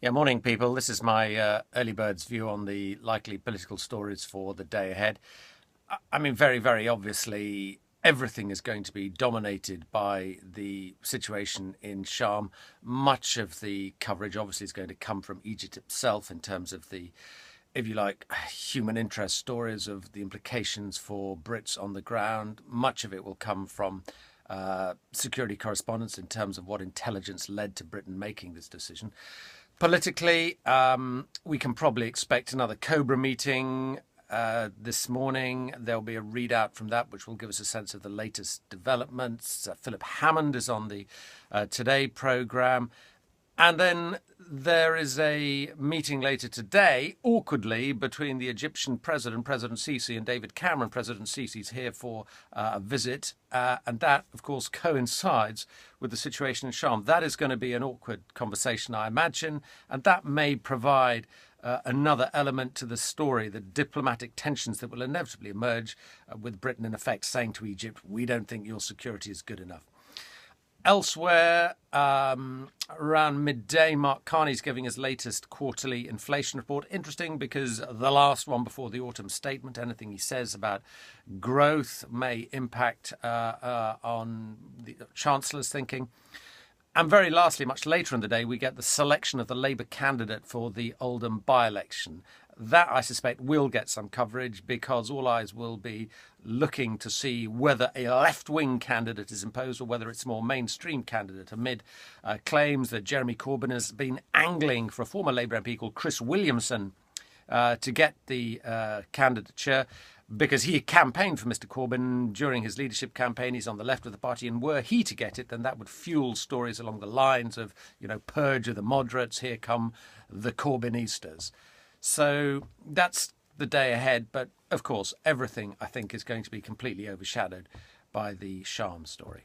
Yeah, morning, people. This is my early bird's view on the likely political stories for the day ahead. I mean, very, very obviously, everything is going to be dominated by the situation in Sham. Much of the coverage, obviously, is going to come from Egypt itself in terms of the, if you like, human interest stories of the implications for Brits on the ground. Much of it will come from security correspondence in terms of what intelligence led to Britain making this decision. Politically, we can probably expect another Cobra meeting this morning. There'll be a readout from that, which will give us a sense of the latest developments. Philip Hammond is on the Today programme. And then there is a meeting later today, awkwardly, between the Egyptian president, President Sisi, and David Cameron. President Sisi's here for a visit. And that, of course, coincides with the situation in Sham. That is going to be an awkward conversation, I imagine. And that may provide another element to the story, the diplomatic tensions that will inevitably emerge with Britain, in effect, saying to Egypt, we don't think your security is good enough. Elsewhere, around midday, Mark Carney's giving his latest quarterly inflation report. Interesting because the last one before the autumn statement, anything he says about growth may impact on the Chancellor's thinking. And very lastly, much later in the day, we get the selection of the Labour candidate for the Oldham by-election. That, I suspect, will get some coverage because all eyes will be looking to see whether a left-wing candidate is imposed or whether it's a more mainstream candidate, amid claims that Jeremy Corbyn has been angling for a former Labour MP called Chris Williamson to get the candidature, because he campaigned for Mr. Corbyn during his leadership campaign. He's on the left of the party, and were he to get it, then that would fuel stories along the lines of, purge of the moderates, here come the Corbynistas. So that's the day ahead. But, of course, everything, I think, is going to be completely overshadowed by the Sham story.